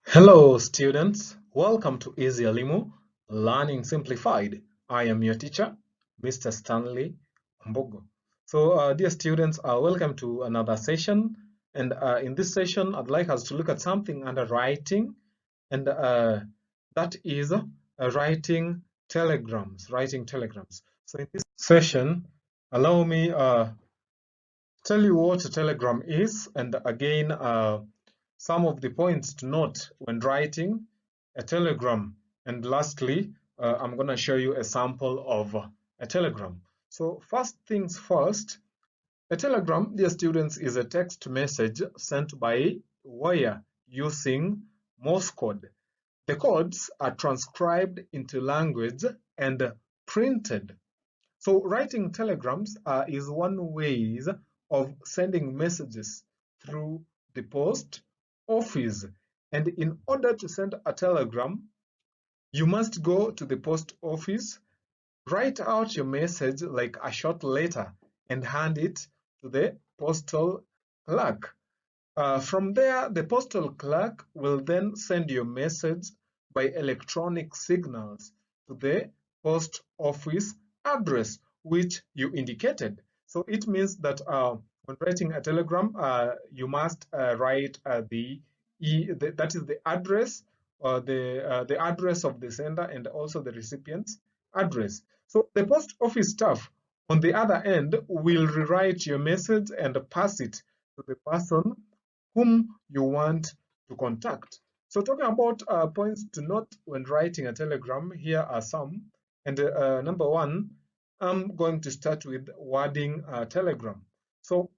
Hello students, welcome to Easy Elimu, Learning Simplified. I am your teacher, Mr. Stanley Mbogo. So dear students, welcome to another session, and in this session I'd like us to look at something under writing, and that is writing telegrams. So in this session, allow me tell you what a telegram is, and again some of the points to note when writing a telegram. And lastly, I'm going to show you a sample of a telegram. So first things first, a telegram, dear students, is a text message sent by wire using Morse code. The codes are transcribed into language and printed. So writing telegrams is one way of sending messages through the post office. And in order to send a telegram, you must go to the post office, write out your message like a short letter, and hand it to the postal clerk. From there, the postal clerk will then send your message by electronic signals to the post office address which you indicated. So it means that when writing a telegram, you must write that is the address, the address of the sender and also the recipient's address. So the post office staff on the other end will rewrite your message and pass it to the person whom you want to contact. So talking about points to note when writing a telegram, here are some. And number one, I'm going to start with wording a telegram. So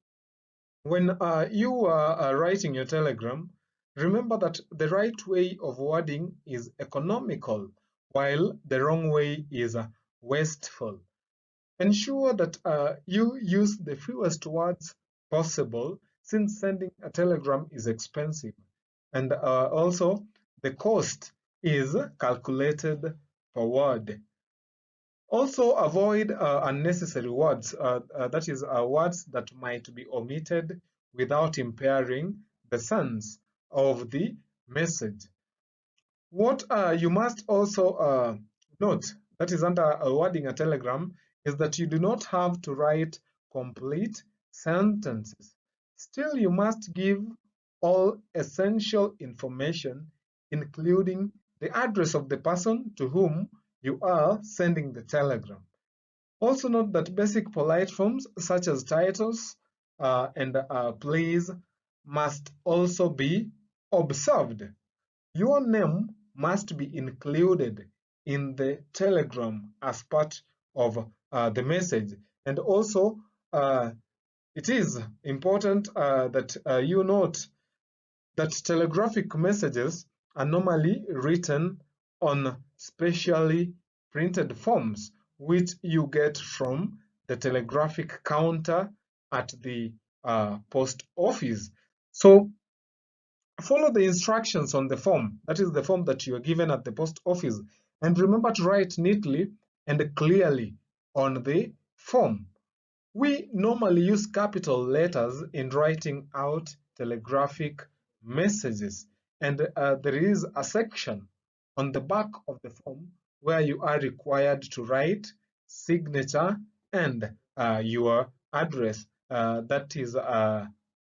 when you are writing your telegram, remember that the right way of wording is economical, while the wrong way is wasteful. Ensure that you use the fewest words possible, since sending a telegram is expensive. And also, the cost is calculated per word. Also, avoid unnecessary words, that is, words that might be omitted without impairing the sense of the message. What you must also note, that is under wording a telegram, is that you do not have to write complete sentences. Still, you must give all essential information, including the address of the person to whom you are sending the telegram. Also note that basic polite forms such as titles and please must also be observed. Your name must be included in the telegram as part of the message. And also, it is important that you note that telegraphic messages are normally written on specially printed forms, which you get from the telegraphic counter at the post office. So follow the instructions on the form, that is the form that you are given at the post office, and remember to write neatly and clearly on the form. We normally use capital letters in writing out telegraphic messages, and there is a section on the back of the form where you are required to write signature and your address. That is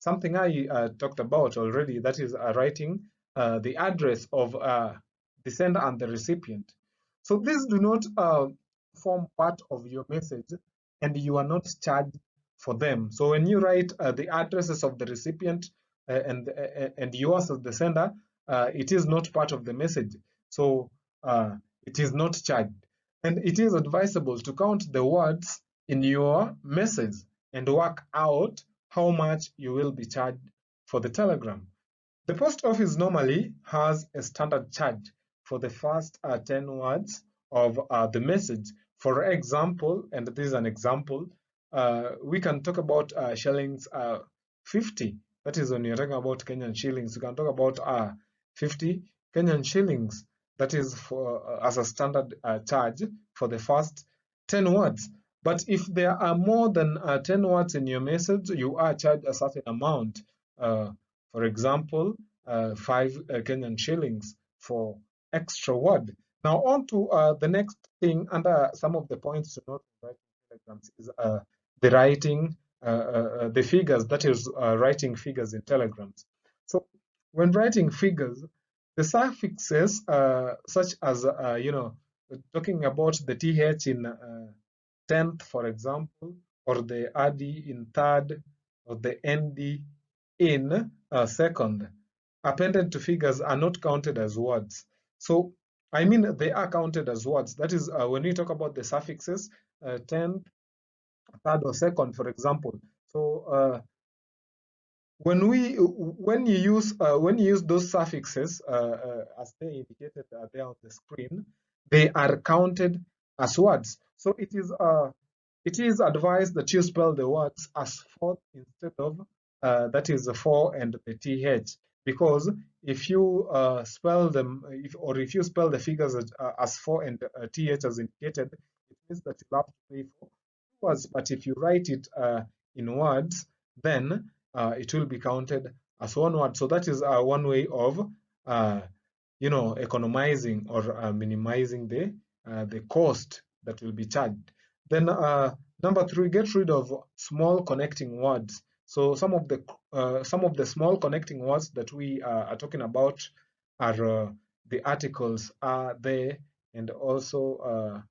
something I talked about already, that is writing the address of the sender and the recipient. So these do not form part of your message, and you are not charged for them. So when you write the addresses of the recipient and yours as the sender, it is not part of the message. So it is not charged. And it is advisable to count the words in your message and work out how much you will be charged for the telegram. The post office normally has a standard charge for the first 10 words of the message. For example, and this is an example, we can talk about shillings 50. That is when you're talking about Kenyan shillings. You can talk about 50 Kenyan shillings. That is for as a standard charge for the first 10 words. But if there are more than 10 words in your message, you are charged a certain amount. For example, 5 Kenyan shillings for extra word. Now on to the next thing under some of the points to note in writing telegrams is the writing the figures, that is writing figures in telegrams. So when writing figures, the suffixes such as talking about the th in tenth, for example, or the rd in third, or the nd in second, appended to figures are not counted as words. So I mean they are counted as words. That is when we talk about the suffixes, tenth, third, or second, for example. So when you use those suffixes as they indicated there on the screen, they are counted as words. So it is advised that you spell the words as fourth instead of that is the 4 and the th, because if you spell them, if you spell the figures as 4 and th as indicated, it means that you have to pay for words. But if you write it in words, then it will be counted as one word. So that is one way of economizing or minimizing the cost that will be charged. Then number 3, get rid of small connecting words. So some of the small connecting words that we are talking about are the articles are, they, and also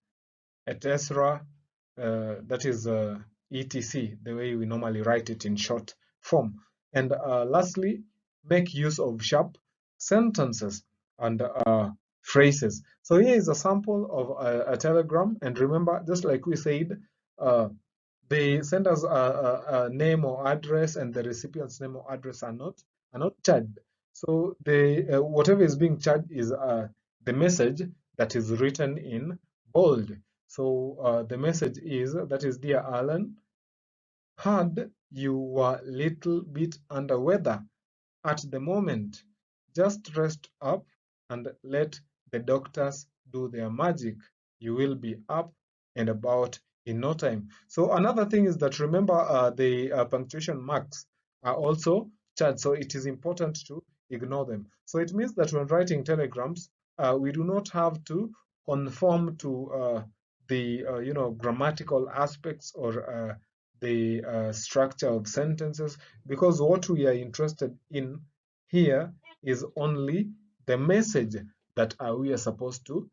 etc. That is etc, the way we normally write it in short form. And lastly, make use of sharp sentences and phrases. So here is a sample of a telegram, and remember, just like we said, they send us a name or address, and the recipient's name or address are not charged. So the whatever is being charged is the message that is written in bold. So the message is, that is, dear Alan, heard you were little bit under weather at the moment. Just rest up and let the doctors do their magic. You will be up and about in no time. So another thing is that, remember, the punctuation marks are also charged, so it is important to ignore them. So it means that when writing telegrams, we do not have to conform to the grammatical aspects or the structure of sentences, because what we are interested in here is only the message that we are supposed to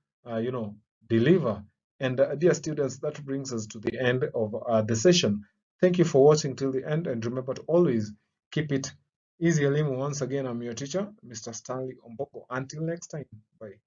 deliver. And dear students, that brings us to the end of the session. Thank you for watching till the end, and remember to always keep it easy. Elimu. Once again, I'm your teacher, Mr. Stanley Omboko. Until next time, bye.